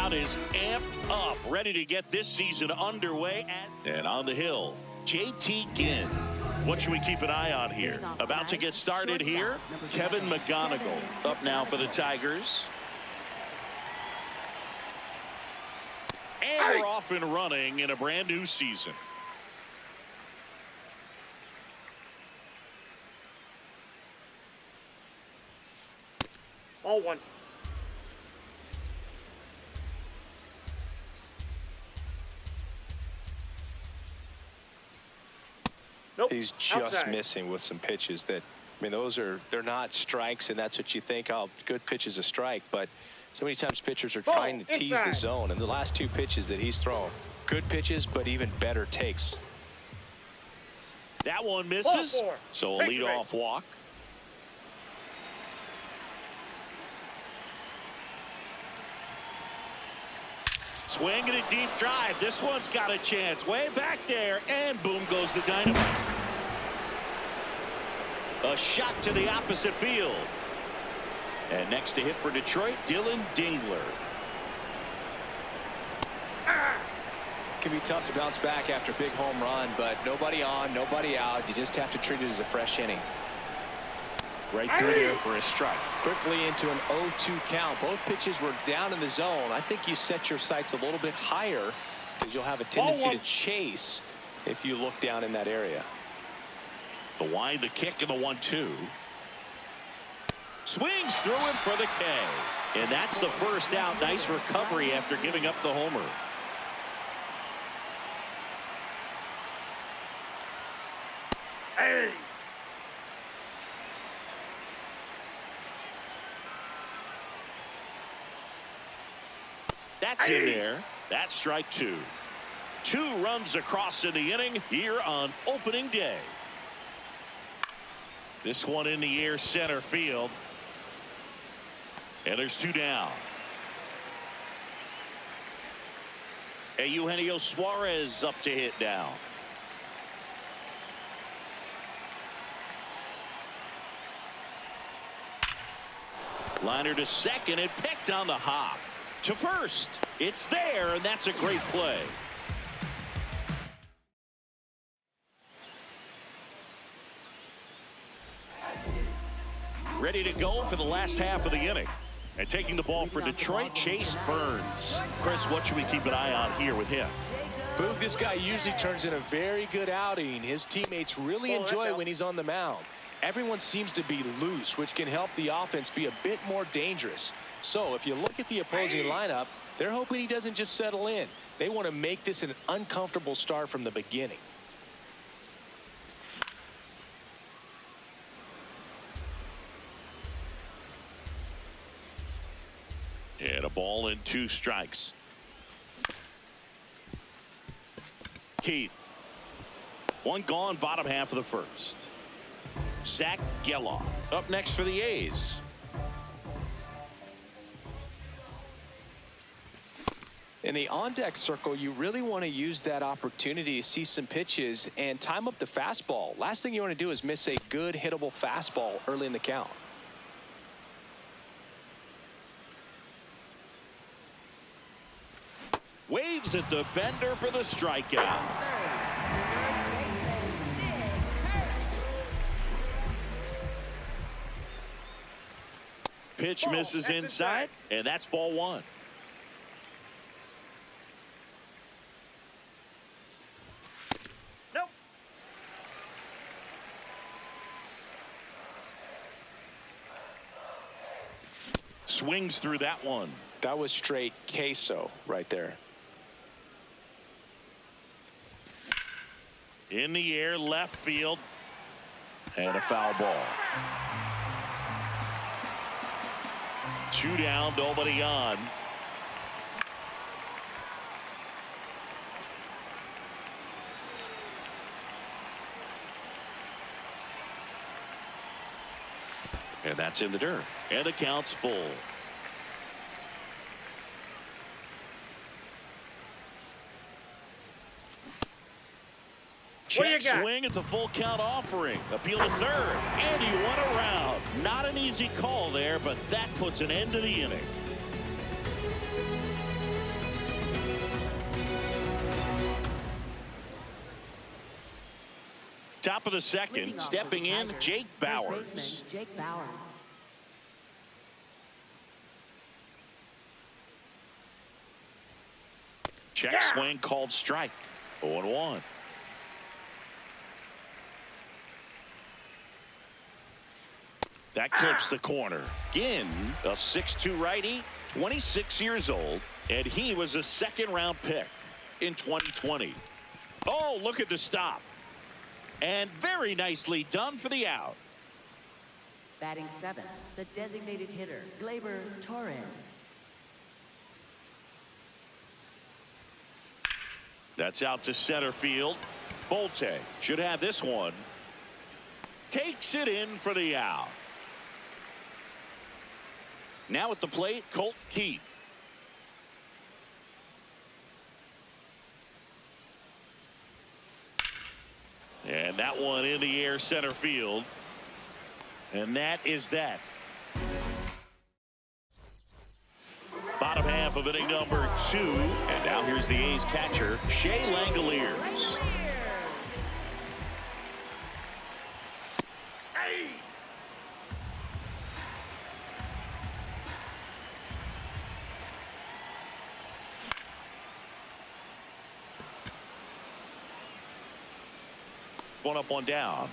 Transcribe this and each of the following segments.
crowd is amped up, ready to get this season underway. And on the hill, JT Ginn. What should we keep an eye on here? About to get started here, Kevin McGonigal up now for the Tigers. And we're off and running in a brand new season. All one. Nope. He's just missing with some pitches that, I mean, they're not strikes, and that's what you think, oh, good pitch is a strike, but so many times pitchers are trying to tease the zone, and the last two pitches that he's thrown, good pitches, but even better takes. That one misses, so a leadoff walk. Swing and a deep drive. This one's got a chance. Way back there, and boom goes the dynamite. A shot to the opposite field. And next to hit for Detroit, Dylan Dingler. It can be tough to bounce back after a big home run, but nobody on, nobody out. You just have to treat it as a fresh inning. Right through there for a strike. Quickly into an 0-2 count. Both pitches were down in the zone. I think you set your sights a little bit higher because you'll have a tendency to chase if you look down in that area. The wide, the kick, and the 1-2. Swings through it for the K. And that's the first out. Nice recovery after giving up the homer. Hey. That's in there. That's strike two. 2 runs across in the inning here on opening day. This one in the air, center field. And there's 2 down. Eugenio Suarez up to hit now. Liner to second and picked on the hop. To first. It's there, and that's a great play. Ready to go for the last half of the inning. And taking the ball for Detroit, Chase Burns. Chris, what should we keep an eye on here with him? Boog, this guy usually turns in a very good outing. His teammates really enjoy it when he's on the mound. Everyone seems to be loose, which can help the offense be a bit more dangerous. So if you look at the opposing lineup, they're hoping he doesn't just settle in. They want to make this an uncomfortable start from the beginning. And a ball and 2 strikes. Keith. 1 gone, bottom half of the first. Zach Geloff up next for the A's. In the on-deck circle, you really want to use that opportunity to see some pitches and time up the fastball. Last thing you want to do is miss a good hittable fastball early in the count. Waves at the bender for the strikeout. Pitch misses inside, and that's ball 1. Nope. Swings through that one. That was straight queso right there. In the air, left field, and a foul ball. 2 down, nobody on. And that's in the dirt. And the count's full. Check swing at the full count offering. Appeal to third. And he went around. Not an easy call there, but that puts an end to the inning. Top of the second, stepping in, Jake Bauers. Jake Bauers. Check swing called strike. 0-1. That clips the corner. Ginn, a 6'2 righty, 26 years old, and he was a second-round pick in 2020. Oh, look at the stop. And very nicely done for the out. Batting seventh, the designated hitter, Gleyber Torres. That's out to center field. Bolte should have this one. Takes it in for the out. Now at the plate, Colt Keith. And that one in the air center field. And that is that. Bottom half of inning number 2. And now here's the A's catcher, Shea Langoliers. One up, one down.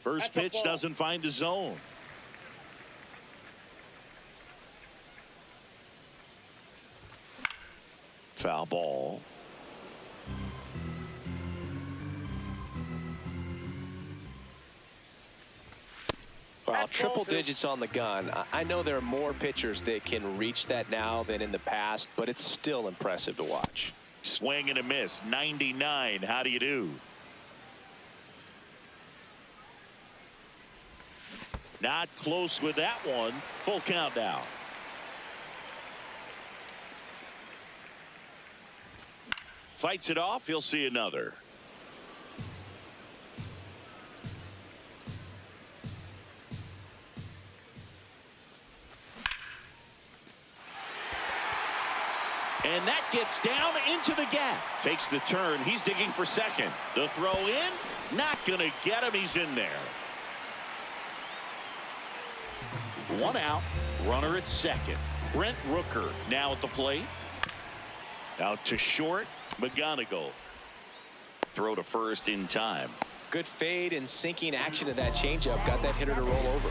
First pitch doesn't find the zone. Foul ball. Well, triple digits on the gun. I know there are more pitchers that can reach that now than in the past, but it's still impressive to watch. Swing and a miss. 99. How do you do? Not close with that one. Full count now. Fights it off. He'll see another. And that gets down into the gap. Takes the turn. He's digging for second. The throw in. Not going to get him. He's in there. One out. Runner at second. Brent Rooker now at the plate. Out to short. McGonigal. Throw to first in time. Good fade and sinking action of that changeup. Got that hitter to roll over.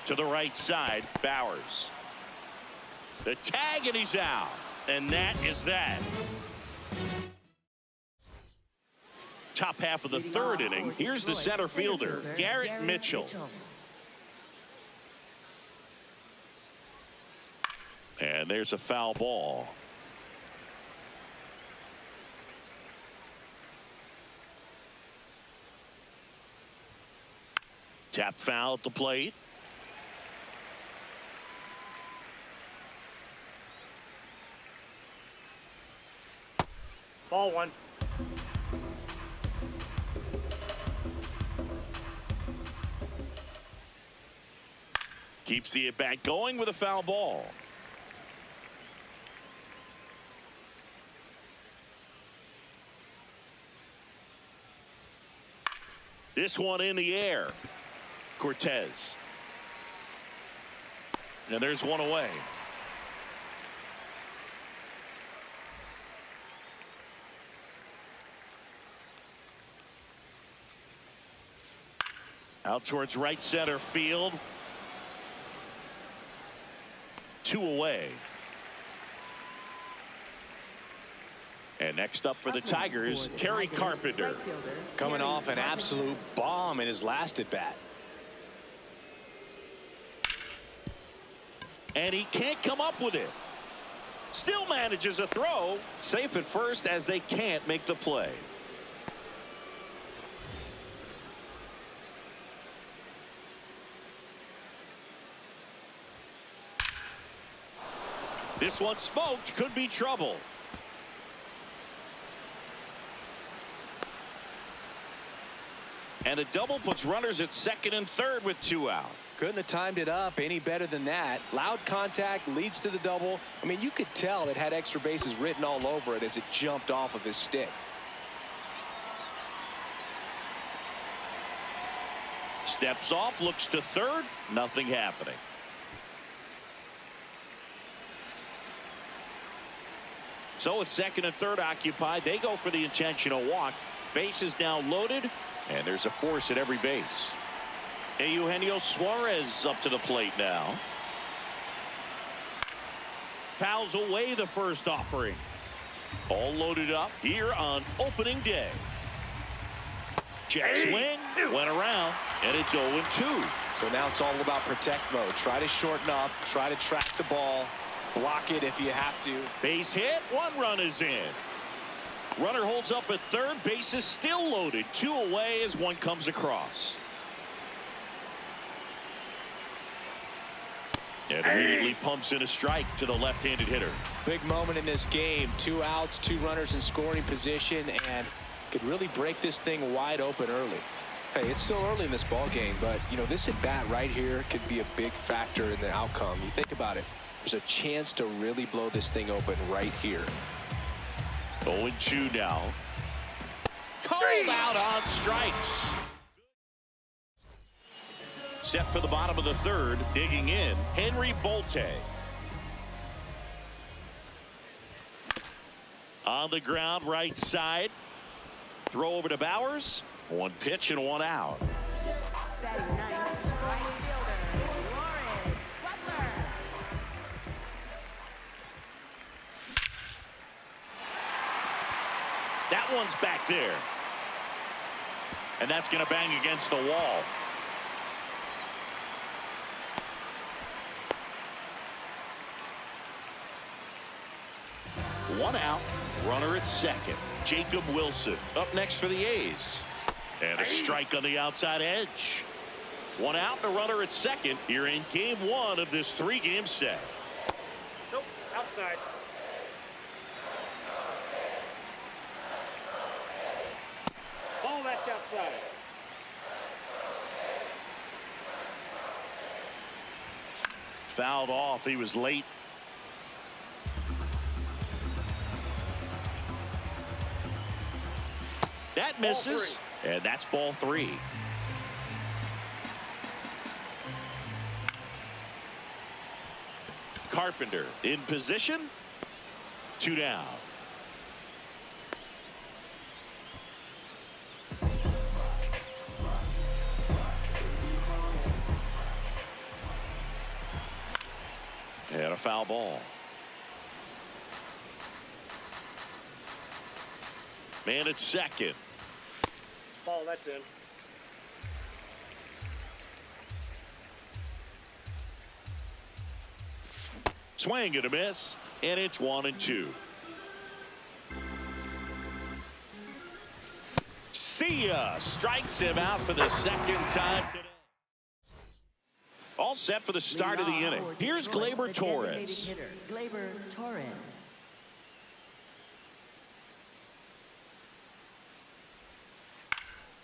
To the right side, Bauers. The tag, and he's out. And that is that. Top half of the third inning. Here's the center fielder, Garrett Mitchell. And there's a foul ball. Tap foul at the plate. Ball one. Keeps the at-bat going with a foul ball. This one in the air. Cortez. And there's one away. Out towards right center field. 2 away. And next up for the Tigers, Kerry Carpenter. Coming off an absolute bomb in his last at bat. And he can't come up with it. Still manages a throw. Safe at first as they can't make the play. This one smoked. Could be trouble. And a double puts runners at second and third with 2 out. Couldn't have timed it up any better than that. Loud contact leads to the double. I mean, you could tell it had extra bases written all over it as it jumped off of his stick. Steps off, looks to third, nothing happening. So with second and third occupied, they go for the intentional walk. Base is now loaded, and there's a force at every base. Eugenio Suarez up to the plate now. Fouls away the first offering. All loaded up here on opening day. Check swing, went around, and it's 0-2. So now it's all about protect mode. Try to shorten up, try to track the ball, block it if you have to. Base hit, 1 run is in. Runner holds up at third, base is still loaded. 2 away as 1 comes across. And immediately pumps in a strike to the left-handed hitter. Big moment in this game. 2 outs, 2 runners in scoring position, and could really break this thing wide open early. Hey, it's still early in this ball game, but you know, this at bat right here could be a big factor in the outcome. You think about it, there's a chance to really blow this thing open right here. 0-2 now. Called out on strikes. Set for the bottom of the third, digging in, Henry Bolte. On the ground, right side. Throw over to Bowers. 1 pitch and 1 out. Batting ninth, right fielder, Lawrence Butler. That one's back there. And that's going to bang against the wall. One out, runner at second. Jacob Wilson up next for the A's. And a strike on the outside edge. 1 out and a runner at second here in game 1 of this 3-game set. Nope, outside. Oh, that's outside. Fouled off. He was late. That misses, and that's ball 3. Carpenter in position. 2 down. And a foul ball. Man at second. Ball, that's in. Swing and a miss, and it's 1-2. See ya. Strikes him out for the second time today. All set for the start of the inning. Here's Gleyber Torres. Gleyber Torres.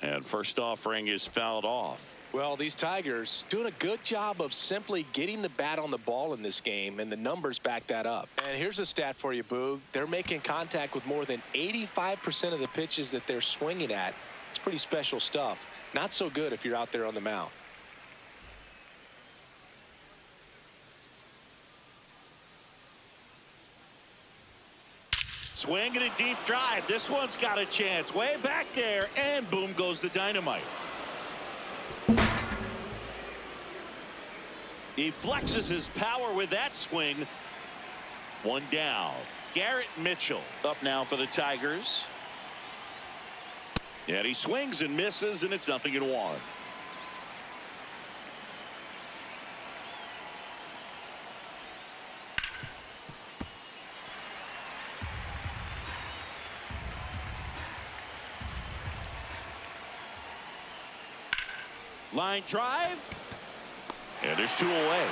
And first offering is fouled off. Well, these Tigers doing a good job of simply getting the bat on the ball in this game, and the numbers back that up. And here's a stat for you, Boog. They're making contact with more than 85% of the pitches that they're swinging at. It's pretty special stuff. Not so good if you're out there on the mound. Swing and a deep drive. This one's got a chance. Way back there, and boom goes the dynamite. He flexes his power with that swing. 1 down. Garrett Mitchell up now for the Tigers. And he swings and misses, and it's 0-1. Line drive. And there's 2 away.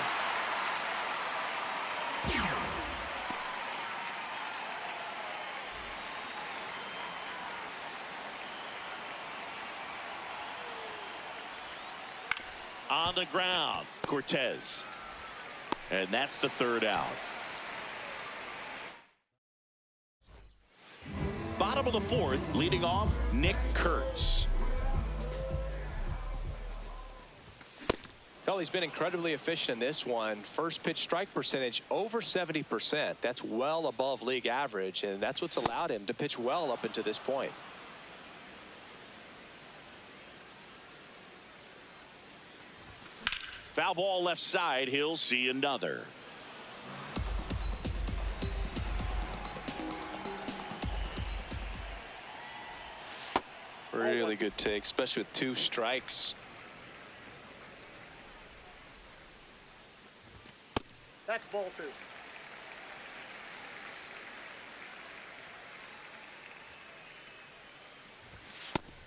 On the ground, Cortez. And that's the third out. Bottom of the fourth, leading off, Nick Kurtz. Well, he's been incredibly efficient in this one. First pitch strike percentage over 70%. That's well above league average, and that's what's allowed him to pitch well up until this point. Foul ball left side. He'll see another. Really good take, especially with 2 strikes. That's ball 2.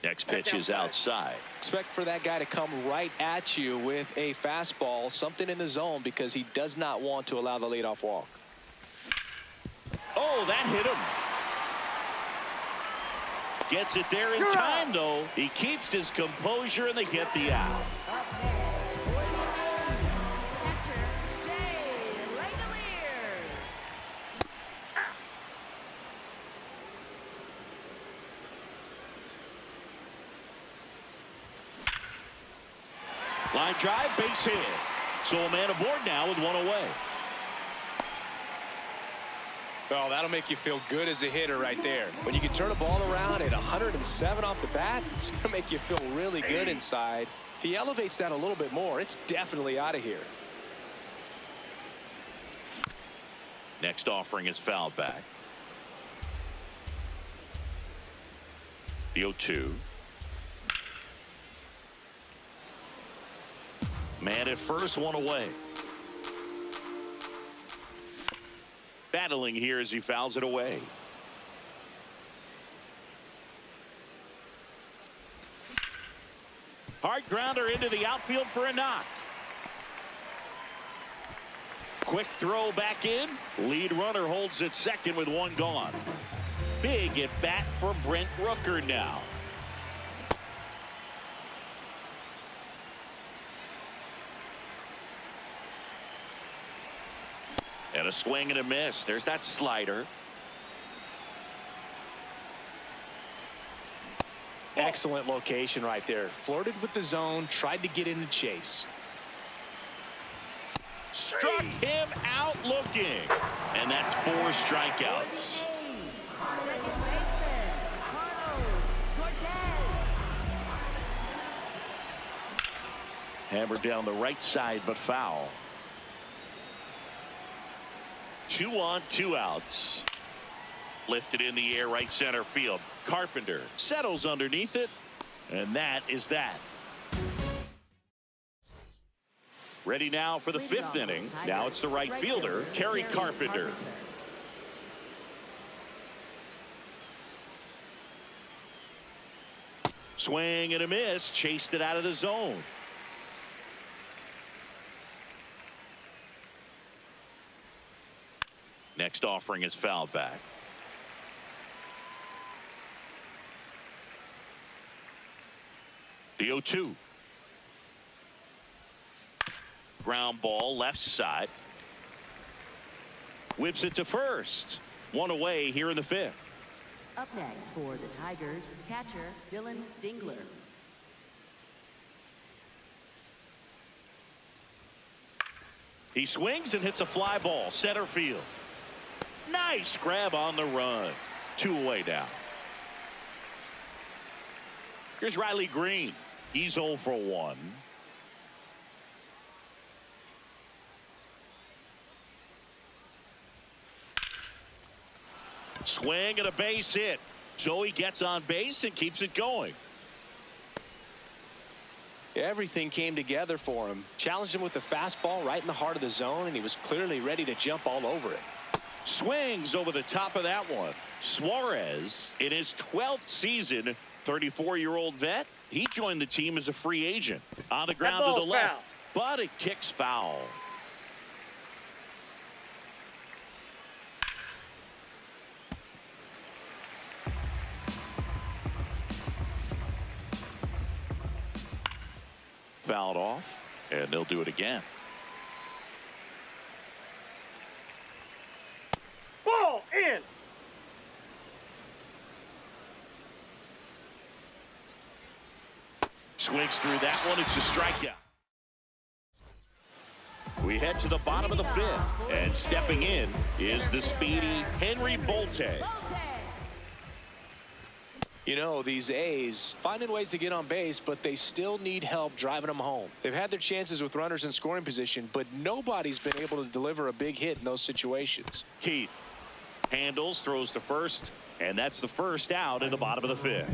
Next pitch is outside. Expect for that guy to come right at you with a fastball, something in the zone, because he does not want to allow the leadoff walk. Oh, that hit him. Gets it there in time, though. He keeps his composure, and they get the out. Line drive, base hit. So a man aboard now with 1 away. Well, that'll make you feel good as a hitter right there. When you can turn a ball around at 107 off the bat, it's going to make you feel really good inside. If he elevates that a little bit more, it's definitely out of here. Next offering is fouled back. The 0-2. Man at first, 1 away. Battling here as he fouls it away. Hard grounder into the outfield for a knock. Quick throw back in. Lead runner holds at second with 1 gone. Big at bat for Brent Rooker now. And a swing and a miss. There's that slider. Excellent location right there. Flirted with the zone, tried to get in the chase. Struck him out looking. And that's 4 strikeouts. Hammered down the right side, but foul. 2 on, 2 outs. Lifted in the air, right center field. Carpenter settles underneath it, and that is that. Ready now for the 5th inning. Now it's the right fielder, Kerry Carpenter. Swing and a miss, chased it out of the zone. Next offering is fouled back. The 0-2. Ground ball left side. Whips it to first. 1 away here in the 5th. Up next for the Tigers, catcher Dylan Dingler. He swings and hits a fly ball center field. Nice grab on the run. 2 away now. Here's Riley Green. He's 0 for 1. Swing and a base hit. So he gets on base and keeps it going. Everything came together for him. Challenged him with the fastball right in the heart of the zone, and he was clearly ready to jump all over it. Swings over the top of that one. Suarez in his 12th season, 34-year-old vet. He joined the team as a free agent. On the ground to the left, but it kicks foul. Fouled off. And they'll do it again. Ball in. Swings through that one. It's a strikeout. We head to the bottom of the fifth. And stepping in is the speedy Henry Bolte. You know, these A's finding ways to get on base, but they still need help driving them home. They've had their chances with runners in scoring position, but nobody's been able to deliver a big hit in those situations. Keith handles, throws to first, and that's the first out in the bottom of the fifth.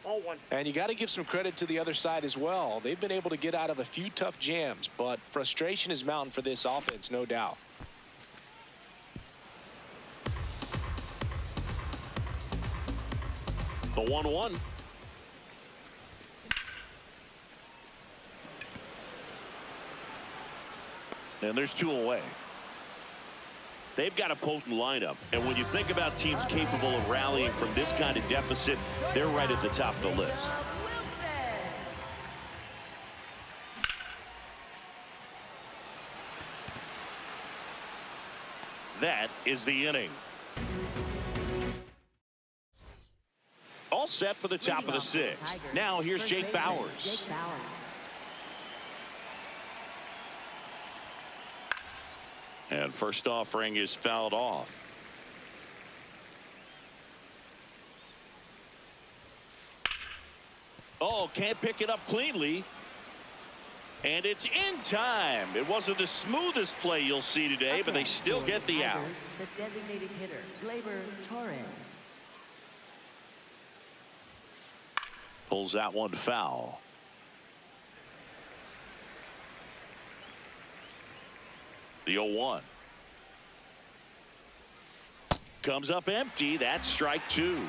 Ball one. And you got to give some credit to the other side as well. They've been able to get out of a few tough jams, but frustration is mounting for this offense, no doubt. The 1-1. And there's two away. They've got a potent lineup. And when you think about teams capable of rallying from this kind of deficit, they're right at the top of the list. That is the inning. All set for the top of the sixth. Now here's Jake Bauers. And first offering is fouled off. Oh, can't pick it up cleanly. And it's in time. It wasn't the smoothest play you'll see today, but they still get the out. The designated hitter, Gleyber Torres. Pulls that one foul. The 0-1. Comes up empty. That's strike two.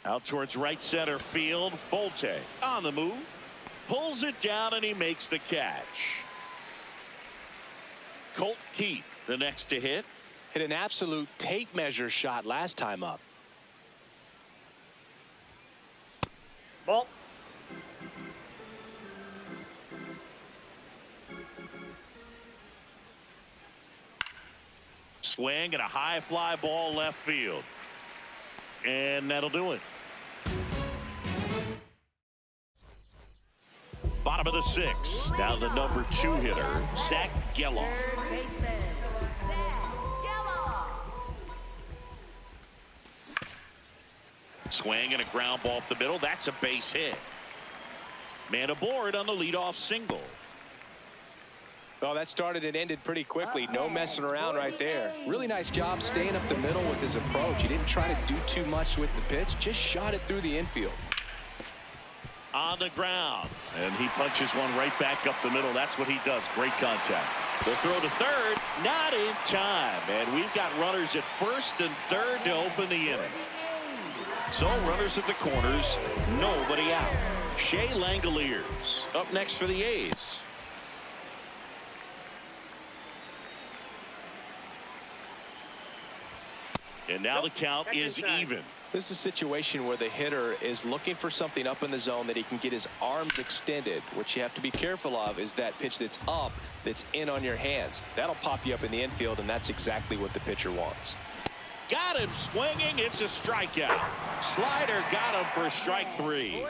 Out towards right center field. Bolte on the move. Pulls it down and he makes the catch. Colt Keith the next to hit. Hit an absolute tape measure shot last time up. Ball. Swing and a high fly ball left field. And that'll do it. Bottom of the sixth. Down the number 2 hitter, Zach Geloff. Swing and a ground ball up the middle. That's a base hit. Man aboard on the leadoff single. Well, that started and ended pretty quickly. No messing around right there. Really nice job staying up the middle with his approach. He didn't try to do too much with the pitch. Just shot it through the infield. On the ground. And he punches one right back up the middle. That's what he does. Great contact. The throw to third. Not in time. And we've got runners at first and third to open the inning. So runners at the corners, nobody out. Shea Langoliers up next for the A's. And now the count is even. This is a situation where the hitter is looking for something up in the zone that he can get his arms extended. What you have to be careful of is that pitch that's up, that's in on your hands. That'll pop you up in the infield, and that's exactly what the pitcher wants. Got him swinging. It's a strikeout. Slider got him for strike 3.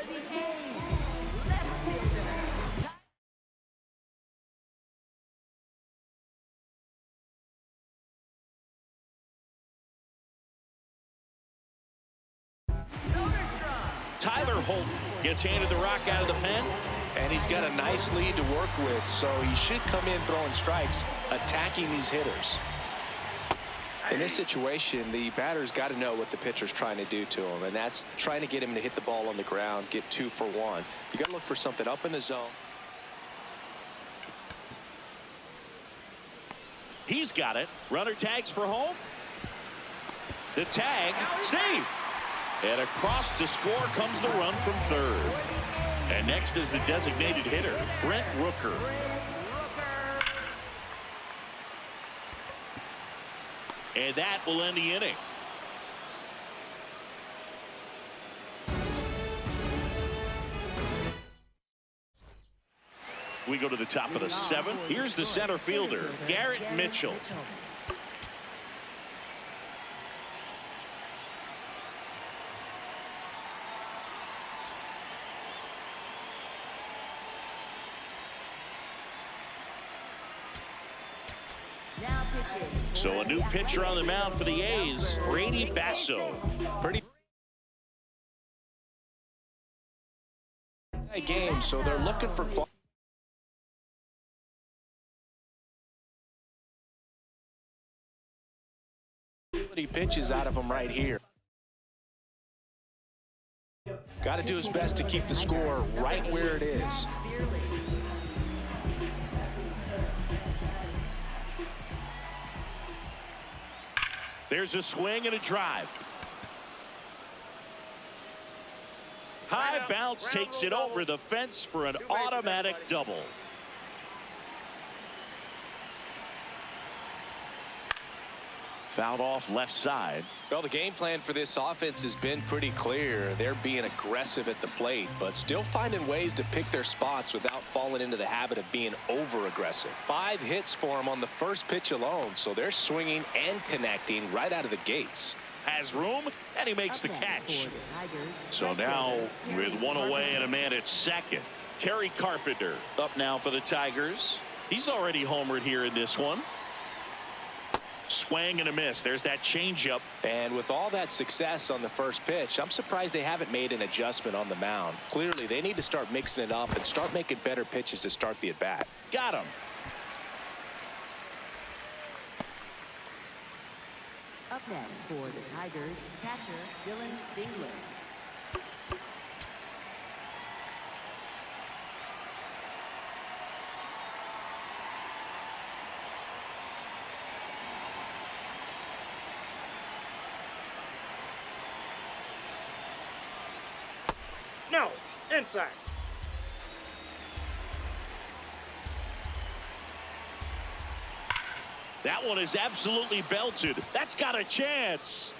Tyler Holt gets handed the rock out of the pen. And he's got a nice lead to work with, so he should come in throwing strikes, attacking these hitters. In this situation, the batter's got to know what the pitcher's trying to do to him, and that's trying to get him to hit the ball on the ground, get 2 for 1. You got to look for something up in the zone. He's got it. Runner tags for home. The tag, save. And across to score comes the run from third. And next is the designated hitter, Brent Rooker. And that will end the inning. We go to the top of the seventh. Here's the center fielder, Garrett Mitchell. So a new pitcher on the mound for the A's, Brady Basso. Pretty game, so they're looking for quality pitches out of him right here. Got to do his best to keep the score right where it is. There's a swing and a drive. High bounce takes it over the fence for an automatic double. Fouled off left side. Well, the game plan for this offense has been pretty clear. They're being aggressive at the plate, but still finding ways to pick their spots without falling into the habit of being over-aggressive. 5 hits for them on the first pitch alone, so they're swinging and connecting right out of the gates. Has room, and he makes the catch. So now, with one away and a man at second, Kerry Carpenter up now for the Tigers. He's already homered here in this one. Swing and a miss. There's that changeup. And with all that success on the first pitch, I'm surprised they haven't made an adjustment on the mound. Clearly, they need to start mixing it up and start making better pitches to start the at-bat. Got him. Up next for the Tigers, catcher Dylan Dingler. No, inside. That one is absolutely belted. That's got a chance.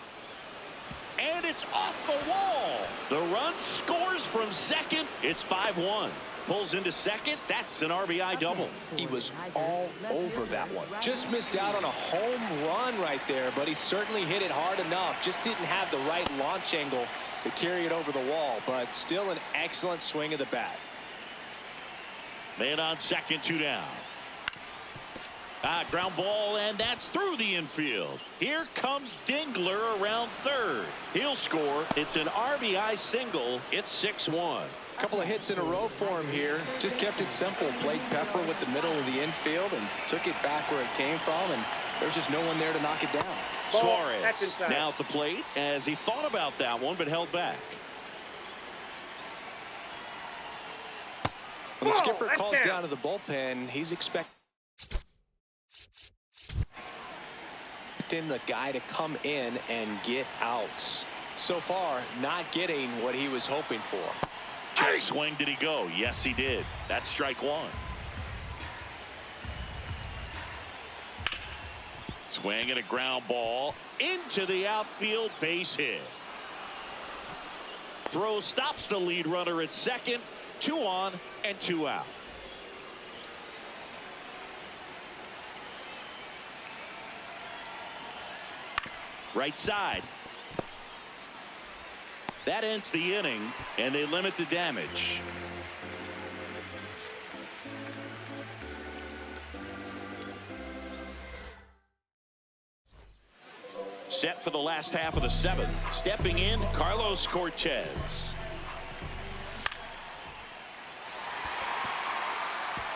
And it's off the wall. The run scores from second. It's 5-1. Pulls into second. That's an RBI double. He was all over that one. Just missed out on a home run right there, but he certainly hit it hard enough. Just didn't have the right launch angle to carry it over the wall, but still an excellent swing of the bat. Man on second, 2 down. Ground ball, and that's through the infield. Here comes Dingler around third. He'll score. It's an RBI single. It's 6-1. A couple of hits in a row for him here. Just kept it simple. Played Pepper with the middle of the infield and took it back where it came from, and there's just no one there to knock it down. Suarez now at the plate as he thought about that one but held back. When the skipper calls down to the bullpen, he's expecting the guy to come in and get outs. So far, not getting what he was hoping for. Check swing, did he go? Yes, he did. That's strike one. Swing and a ground ball into the outfield, base hit. Throw stops the lead runner at second. 2 on and 2 out. Right side. That ends the inning, and they limit the damage. Set for the last half of the 7th. Stepping in, Carlos Cortez.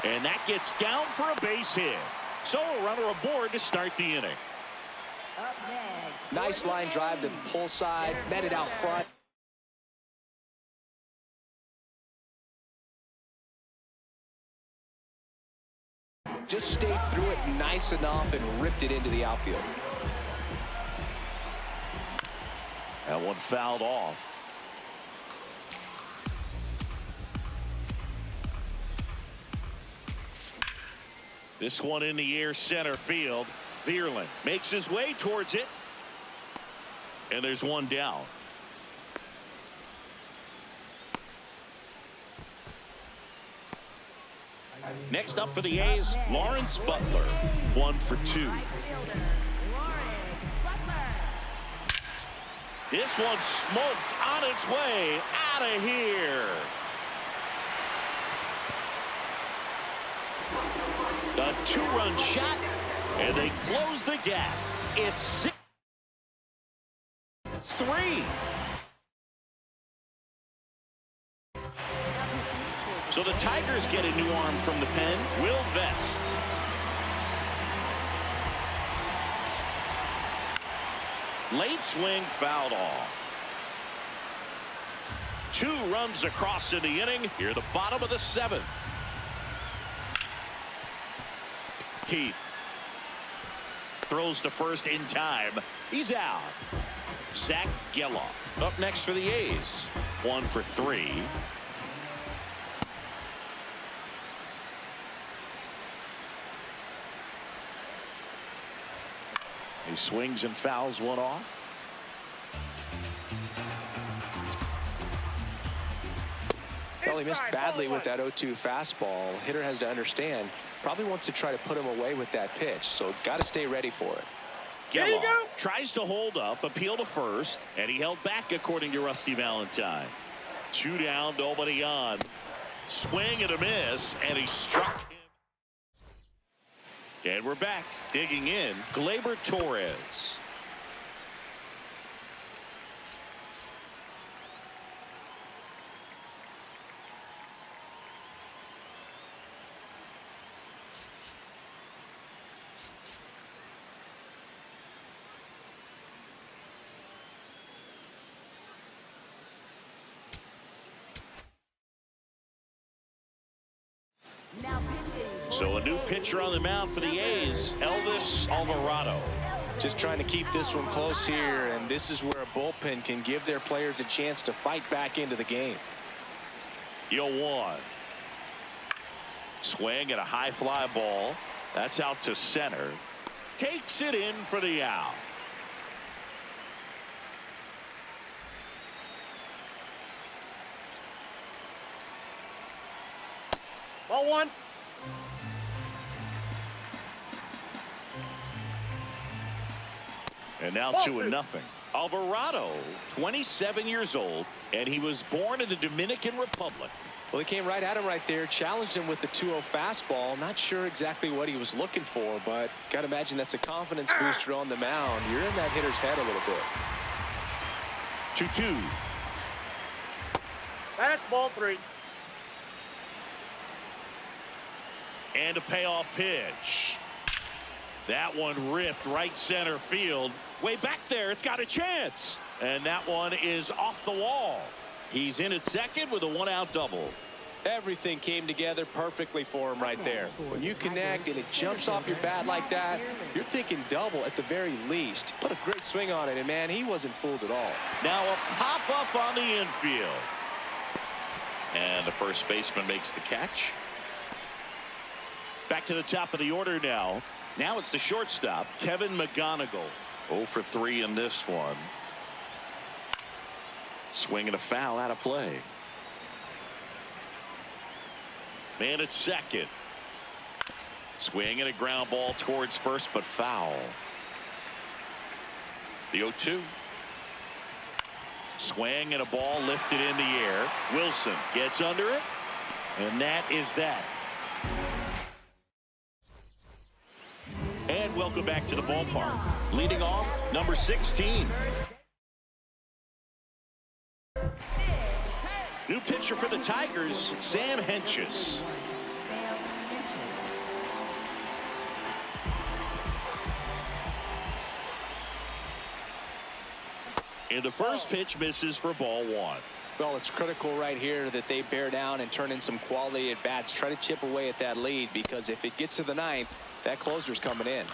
And that gets down for a base hit. So a runner aboard to start the inning. Up next. Nice line drive to the pull side. Met it out front. Just stayed through it nice enough and ripped it into the outfield. That one fouled off. This one in the air center field. Vierling makes his way towards it. And there's one down. Next up for the A's, Lawrence Butler. 1 for 2. This one smoked on its way out of here. A 2-run shot, and they close the gap. It's 6-3. So the Tigers get a new arm from the pen, Will Vest. Late swing fouled off. 2 runs across in the inning. Here the bottom of the 7th. Keith throws to first in time. He's out. Zach Geloff up next for the A's. 1 for 3. He swings and fouls one off. Well, he missed badly with that 0-2 fastball. Hitter has to understand, probably wants to try to put him away with that pitch, so got to stay ready for it. Geloff tries to hold up, appeal to first, and he held back according to Rusty Valentine. 2 down, nobody on. Swing and a miss, and he struck him. And we're back. Digging in, Gleyber Torres. So a new pitcher on the mound for the A's, Elvis Alvarado. Just trying to keep this one close here, and this is where a bullpen can give their players a chance to fight back into the game. 0-1. Swing and a high fly ball. That's out to center. Takes it in for the out. Ball 1. And now 2-0. Alvarado, 27 years old, and he was born in the Dominican Republic. Well, he came right at him right there, challenged him with the 2-0 fastball. Not sure exactly what he was looking for, but got to imagine that's a confidence booster on the mound. You're in that hitter's head a little bit. 2-2. That's ball 3. And a payoff pitch. That one ripped right center field. Way back there, it's got a chance. And that one is off the wall. He's in at second with a 1-out double. Everything came together perfectly for him right there. When you connect and it jumps off your bat like that, you're thinking double at the very least. Put a great swing on it, and man, he wasn't fooled at all. Now a pop-up on the infield. And the first baseman makes the catch. Back to the top of the order now. Now it's the shortstop, Kevin McGonigal. 0 for 3 in this one. Swing and a foul out of play. Man at second. Swing and a ground ball towards first, but foul. The 0-2. Swing and a ball lifted in the air. Wilson gets under it, and that is that. And welcome back to the ballpark. Leading off, number 16. New pitcher for the Tigers, Sam Hentges. And the first pitch misses for ball 1. Well, it's critical right here that they bear down and turn in some quality at bats. Try to chip away at that lead, because if it gets to the 9th, that closer's coming in.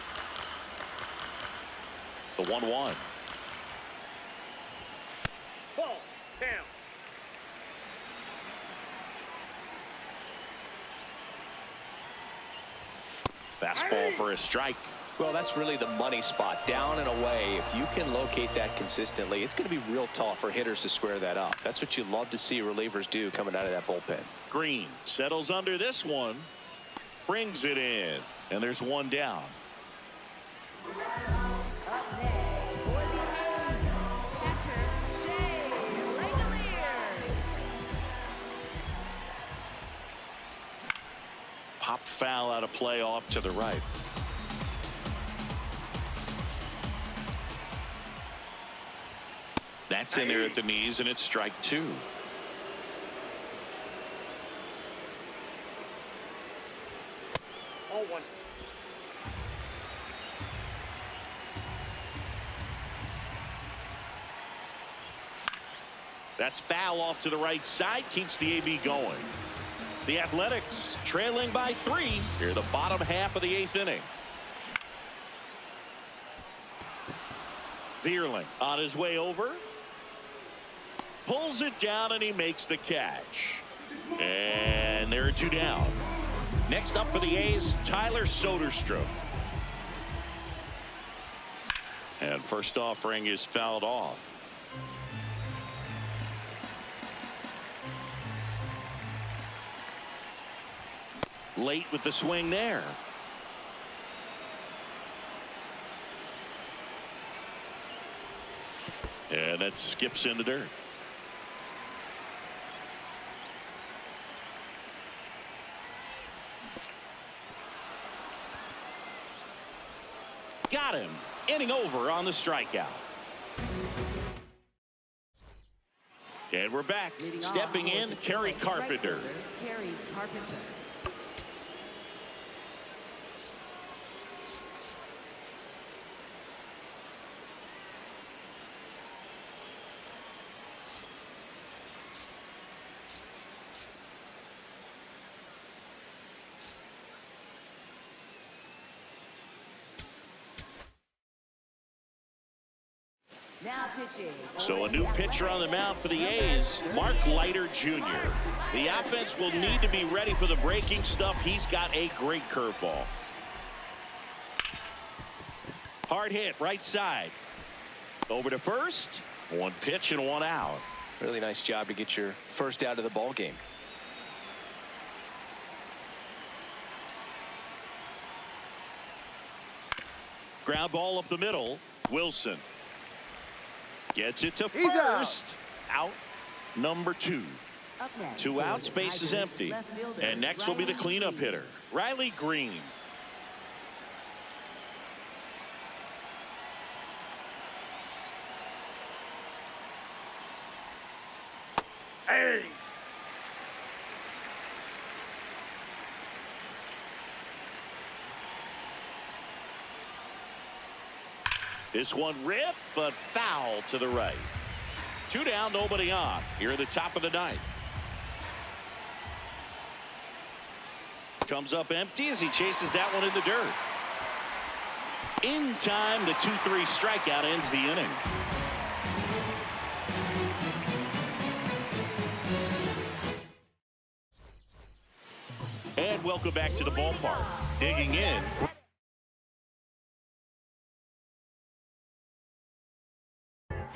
The 1-1. Ball down. Fastball for a strike. Well, that's really the money spot, down and away. If you can locate that consistently, it's going to be real tough for hitters to square that up. That's what you love to see relievers do coming out of that bullpen. Green settles under this one, brings it in, and there's one down. Up next for the A's, catcher Shea Langolier. Pop foul out of play off to the right. That's in there at the knees, and it's strike two. Ball one. That's foul off to the right side, keeps the AB going. The Athletics trailing by 3 here the bottom half of the 8th inning. Vierling on his way over. Pulls it down and he makes the catch. And there are 2 down. Next up for the A's, Tyler Soderstrom. And first offering is fouled off. Late with the swing there. And that skips in the dirt. Got him. Inning over on the strikeout. And we're back. Stepping in, Kerry Carpenter. Kerry Carpenter. Now pitching. So a new pitcher on the mound for the A's, Mark Leiter Jr. The offense will need to be ready for the breaking stuff. He's got a great curveball. Hard hit right side. Over to first. 1 pitch and 1 out. Really nice job to get your first out of the ball game. Ground ball up the middle. Wilson gets it to first. Out number 2. Up next, 2 outs, base is empty. And next will be the cleanup hitter, Riley Green. Hey! This one ripped, but foul to the right. 2 down, nobody on. Here at the top of the 9th. Comes up empty as he chases that one in the dirt. In time, the 2-3 strikeout ends the inning. And welcome back to the ballpark. Digging in.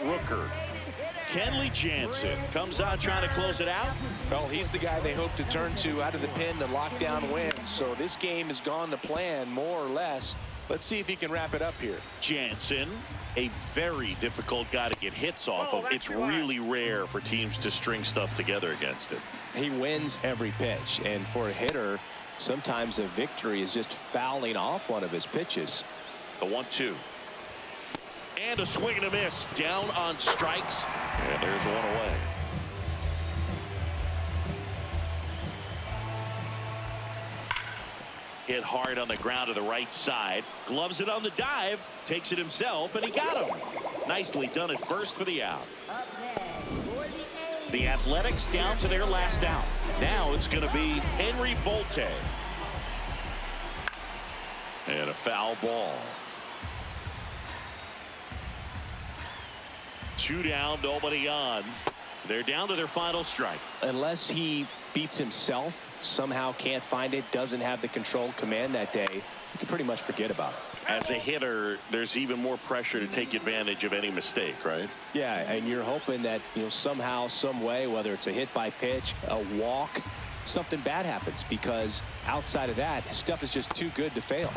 Rooker. Kenley Jansen comes out trying to close it out. Well, he's the guy they hope to turn to out of the pen to lock down wins. So this game has gone to plan more or less. Let's see if he can wrap it up here. Jansen, a very difficult guy to get hits off of. It's really rare for teams to string stuff together against him. He wins every pitch, and for a hitter, sometimes a victory is just fouling off one of his pitches. The 1-2. And a swing and a miss. Down on strikes. And there's one away. Hit hard on the ground to the right side. Gloves it on the dive. Takes it himself, and he got him. Nicely done at first for the out. Up next for the A's. The Athletics down to their last out. Now it's going to be Henry Volte. And a foul ball. 2 down, nobody on. They're down to their final strike. Unless he beats himself, somehow can't find it, doesn't have the control command that day, you can pretty much forget about it. As a hitter, there's even more pressure to take advantage of any mistake, right? Yeah, and you're hoping that, somehow, some way, whether it's a hit by pitch, a walk, something bad happens, because outside of that, his stuff is just too good to fail.